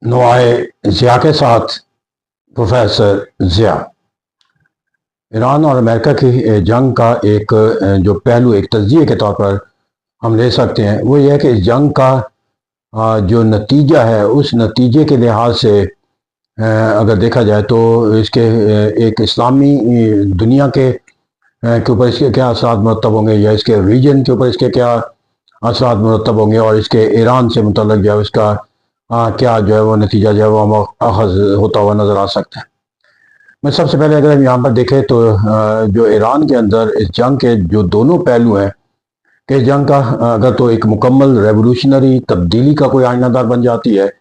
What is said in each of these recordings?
नवाए ज़िया के साथ professor Zia. Iran और अमेरिका की जंग का एक जो पहलू एक तज्ज़िये के तौर पर हम ले सकते हैं वो ये है कि इस जंग का जो नतीजा है उस नतीजे के लिहाज से अगर देखा जाए तो इसके एक इस्लामी दुनिया के ऊपर इसके क्या असरात मुरतब होंगे या इसके रीजन के ऊपर इसके क्या असरात मुरतब होंगे और इसके ईरान से मुतल्लिक जो है उसका क्या जो है वो नतीजा जो है वो अखज़ होता हुआ नज़र आ सकता है। मैं सबसे पहले अगर हम यहाँ पर देखें तो जो ईरान के अंदर इस जंग के जो दोनों पहलू हैं कि जंग का अगर तो एक मुकम्मल रेवोल्यूशनरी तब्दीली का कोई आइनादार बन जाती है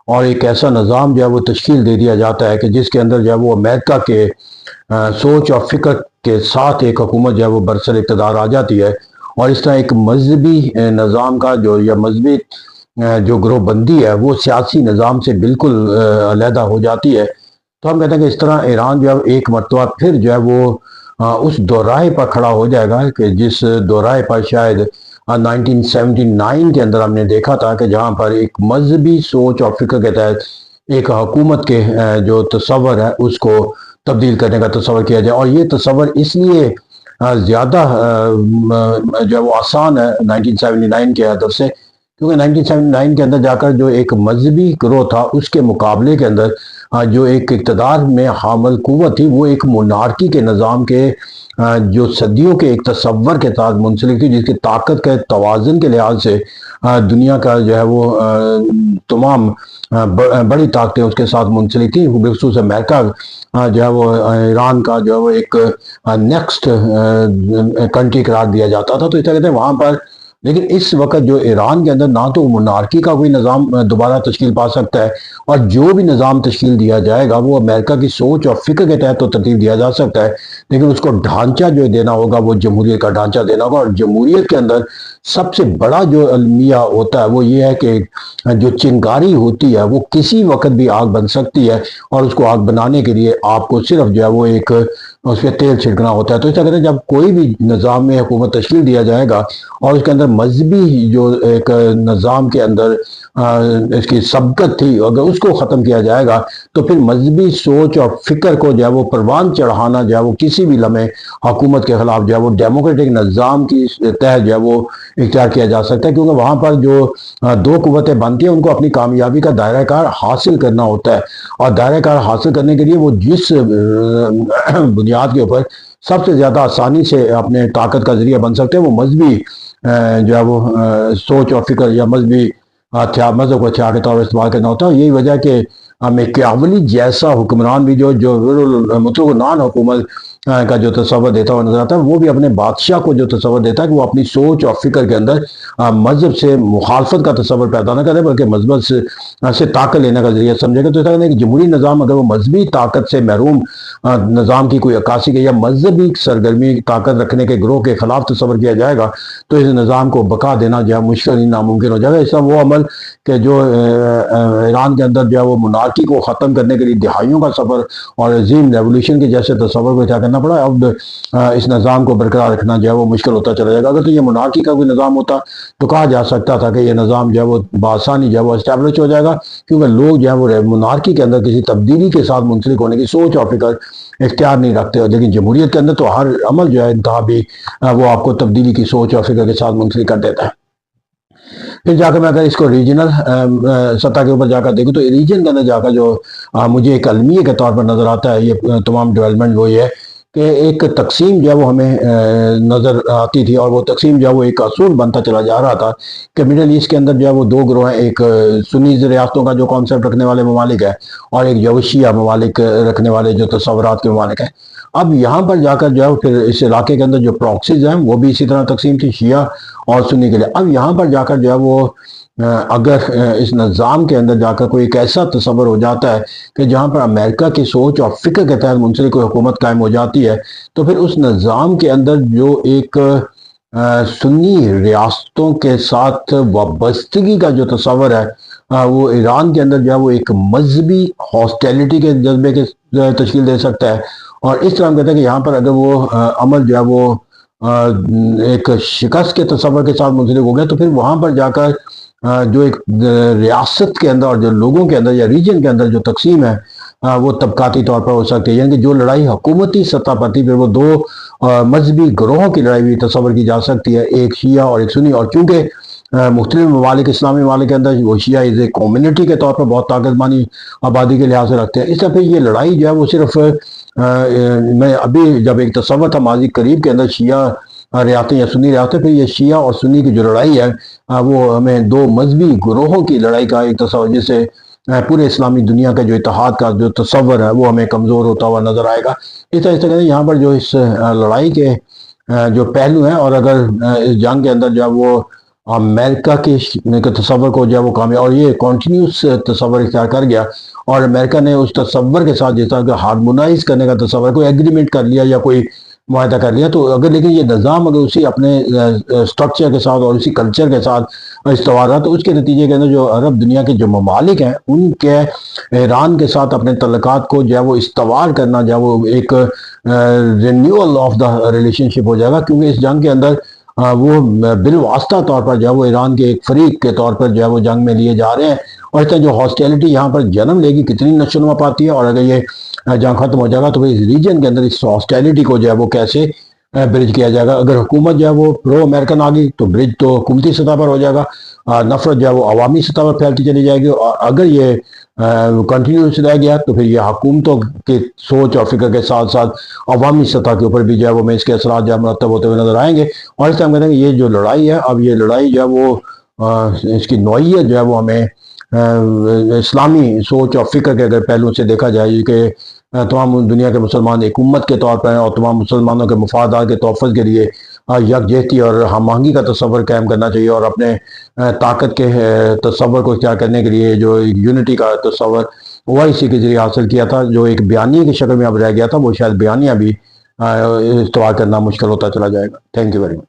और एक ऐसा निज़ाम जो है वो तश्कील दे दिया जाता है कि जिसके अंदर जो है वो अमेरिका के सोच और फिक्र के साथ एक हुकूमत जो है वो बरसर इक़्तिदार आ जाती है और इस तरह एक मजहबी निज़ाम का जो या मजहबी जो ग्रोहबंदी है वो सियासी निज़ाम से बिल्कुल अलहदा हो जाती है। तो हम कहते हैं कि इस तरह ईरान जो है एक मरतबा फिर जो है वो उस दोराहे पर खड़ा हो जाएगा कि जिस दोराहे पर शायद 1979 के अंदर हमने देखा था कि जहाँ पर एक मजहबी सोच और फिक्र के तहत एक हुकूमत के जो तस्वर है उसको तब्दील करने का तस्वर किया जाए और ये तस्वर इसलिए ज़्यादा जो है वो आसान है 1979 के हदफ से क्योंकि 1979 के अंदर जाकर जो एक मजहबी ग्रोह था उसके मुकाबले के अंदर जो एक इक़्तिदार में हामिल कुव्वत थी वो एक मोनार्की के निज़ाम के जो सदियों के एक तस्वर के साथ मुंसलिक थी जिसकी ताकत के तवाज़ुन के लिहाज से दुनिया का जो है वो तमाम बड़ी ताकतें उसके साथ मुंसलिक थी। बिलखुसूस अमेरिका जो है वो ईरान का जो है वो एक नेक्स्ट कंट्री करार दिया जाता था। तो इस तरह कहते हैं वहाँ पर लेकिन इस वक्त जो ईरान के अंदर ना तो मोनार्की का कोई निज़ाम दोबारा तश्कील पा सकता है और जो भी निज़ाम तश्कील दिया जाएगा वो अमेरिका की सोच और फिक्र के तहत तो तरतीब दिया जा सकता है लेकिन उसको ढांचा जो देना होगा वो जमहूरियत का ढांचा देना होगा और जमहूरियत के अंदर सबसे बड़ा जो अलमिया होता है वो ये है कि जो चिंगारी होती है वो किसी वक्त भी आग बन सकती है और उसको आग बनाने के लिए आपको सिर्फ जो है वो एक उस पर तेल छिड़कना होता है। तो इस तरह जब कोई भी निज़ाम में हुकूमत तश्कील दिया जाएगा और उसके अंदर मजहबी जो एक निज़ाम के अंदर इसकी सबकत थी अगर उसको ख़त्म किया जाएगा तो फिर मजहबी सोच और फिक्र को जो है वो परवान चढ़ाना जो है वो किसी भी लम्हे हुकूमत के ख़िलाफ़ जो है वो डेमोक्रेटिक निज़ाम की तहत जो है वो इख्तियार किया जा सकता है क्योंकि वहाँ पर जो दो कुव्वतें बनती हैं उनको अपनी कामयाबी का दायरा कार हासिल करना होता है और दायरा कार हासिल करने के लिए वो जिस बुनियाद के ऊपर सबसे ज़्यादा आसानी से अपने ताकत का जरिया बन सकते हैं वो मजहबी जो है वो सोच और फिक्र या मजहबी मजहब को हथियार के तौर पर इस्तेमाल करना होता है। यही वजह कि मैकियावेली जैसा हुक्मरान भी जो मतलब नान हुकूमत का जो तस्वर देता हुआ नजर आता है वो भी अपने बादशाह को जो तस्वर देता है कि वो अपनी सोच और फिक्र के अंदर मजहब से मुखालफत का तस्वर पैदा न करे बल्कि मजहब से ताकत लेने का जरिया समझेगा। तो इस कि जमहूरी निज़ाम अगर वो मजहबी ताकत से महरूम निज़ाम की कोई अक्सी के या मजहबी सरगर्मी ताकत रखने के ग्रोह के खिलाफ तस्वर किया जाएगा तो इस निज़ाम को बका देना जो है मुश्किल ही नामुमकिन हो जाएगा। इसका वो अमल कि जो ईरान के अंदर जो है वो मोनार्की को ख़त्म करने के लिए दिहाइयों का सफ़र और अजीम रेवोल्यूशन के जैसे तस्वर को क्या करना पड़ा अब इस निज़ाम को बरकरार रखना जो है वो मुश्किल होता चला जाएगा। अगर तो ये मोनार्की का कोई निज़ाम होता तो कहा जा सकता था कि ये निज़ाम जो है वो बासानी जो है वो इस्टेब्लिश हो जाएगा क्योंकि लोग जो है वो मोनार्की के अंदर किसी तब्दीली के साथ मुंसलिक होने की सोच और फिक्र इख्तियार नहीं रखते। लेकिन जमहूरियत के अंदर तो हर अमल जो है इंतहा भी वो आपको तब्दीली की सोच और फिक्र के साथ मुंसलिक कर देता है। फिर जाकर मैं अगर इसको रीजनल सतह के ऊपर जाकर देखूँ तो रीजन के अंदर जाकर जो मुझे एक अलमिया के तौर पर नज़र आता है ये तमाम डेवलपमेंट वो ये है कि एक तकसीम जो है वो हमें नज़र आती थी और वो तकसीम जो है वो एक असूल बनता चला जा रहा था कि मिडल ईस्ट के अंदर जो है वो दो ग्रोह हैं, एक सुन्नी रियासतों का जो कॉन्सेप्ट रखने वाले ममालिक है और एक यवशिया ममालिक रखने वाले जो तस्वरात के ममालिक हैं। अब यहाँ पर जाकर जो है फिर इस इलाके के अंदर जो प्रॉक्सीज हैं वो भी इसी तरह तकसीम थी शिया और सुन्नी के लिए। अब यहाँ पर जाकर जो है वो अगर इस निज़ाम के अंदर जाकर कोई एक ऐसा तस्वर हो जाता है कि जहाँ पर अमेरिका की सोच और फिक्र के तहत मुंसलिक कोई हुकूमत कायम हो जाती है तो फिर उस निज़ाम के अंदर जो एक सुन्नी रियासतों के साथ वाबस्तगी का जो तस्वर है वो ईरान के अंदर जो है वो एक मजहबी हॉस्टिलिटी के जज्बे के तश्कील दे सकता है। और इस तरह हम कहते हैं कि यहाँ पर अगर वो अमल जो है वो एक शिकस्त के तस्वर के साथ मुंसलिक हो गया तो फिर वहाँ पर जाकर جو ایک ریاست کے اندر اور جو لوگوں کے اندر یا ریجن کے اندر جو تقسیم ہے وہ طبقاتی طور پر ہو سکتی ہے، یعنی کہ جو لڑائی حکومتی سطح پر تھی پھر وہ دو مذہبی گروہوں کی لڑائی بھی تصور کی جا سکتی ہے، ایک شیعہ اور ایک سنی، اور چونکہ مختلف ممالک اسلامی ممالک کے اندر وہ شیعہ از اے کمیونٹی کے طور پر بہت طاقت مانی آبادی کے لحاظ سے رکھتے ہیں، اس طرح پھر یہ لڑائی جو ہے وہ صرف میں ابھی جب ایک تصور تھا ماضی قریب کے اندر شیعہ ریاستیں یا سنی ریاستیں، پھر یہ شیعہ اور سنی کی جو لڑائی ہے وہ ہمیں دو مذہبی گروہوں کی لڑائی کا ایک تصور، جس سے پورے اسلامی دنیا کا جو اتحاد کا جو تصور ہے وہ ہمیں کمزور ہوتا ہوا نظر آئے گا۔ اس طرح سے یہاں پر جو اس لڑائی کے جو پہلو ہیں، اور اگر اس جنگ کے اندر جو ہے وہ امریکہ کے تصور کو جو ہے وہ کامیاب اور یہ کنٹینیوس تصور اختیار کر گیا، اور امریکہ نے اس تصور کے ساتھ جس طرح کہ ہارمونائز کرنے کا تصور، کوئی ایگریمنٹ کر لیا یا کوئی معاہدہ کر لیا، تو اگر لیکن یہ نظام اگر اسی اپنے سٹرکچر کے ساتھ اور اسی کلچر کے ساتھ استوار رہا، تو اس کے نتیجے کے اندر جو عرب دنیا کے جو ممالک ہیں ان کے ایران کے ساتھ اپنے تعلقات کو جو ہے وہ استوار کرنا جو ہے وہ ایک رینیول آف دا ریلیشن شپ ہو جائے گا، کیونکہ اس جنگ کے اندر وہ بالواسطہ طور پر جو ہے وہ ایران کے ایک فریق کے طور پر جو ہے وہ جنگ میں لیے جا رہے ہیں، اور اس طرح جو ہاسٹیلٹی یہاں پر جنم لے گی کتنی نشو نما پاتی ہے، اور اگر یہ جنگ ختم ہو جائے گا تو پھر اس ریجن کے اندر اس ہاسٹیلٹی کو جو ہے وہ کیسے برج کیا جائے گا۔ اگر حکومت جو ہے وہ پرو امریکن آ گئی تو برج تو حکومتی سطح پر ہو جائے گا، نفرت جو ہے وہ عوامی سطح پر پھیلتی چلی جائے گی، اور اگر یہ کنٹینیوس رہ گیا تو پھر یہ حکومتوں کی سوچ اور فکر کے ساتھ ساتھ عوامی سطح کے اوپر بھی جو ہے وہ اس کے اثرات جو ہے مرتب ہوتے ہوئے نظر آئیں گے۔ اور اس طرح ہم کہتے ہیں کہ یہ جو لڑائی ہے، اب یہ لڑائی جو ہے وہ اس کی نوعیت جو ہے وہ ہمیں اسلامی سوچ اور فکر کے اگر پہلو سے دیکھا جائے کہ تمام دنیا کے مسلمان ایک امت کے طور پر ہیں، اور تمام مسلمانوں کے مفادات کے تحفظ کے لیے یکجہتی اور ہم آہنگی کا تصور قائم کرنا چاہیے، اور اپنے طاقت کے تصور کو اختیار کرنے کے لیے جو یونٹی کا تصور OIC کے ذریعے حاصل کیا تھا، جو ایک بیانیے کی شکل میں اب رہ گیا تھا، وہ شاید بیانیہ بھی استوار کرنا مشکل ہوتا چلا جائے گا۔ Thank you very much.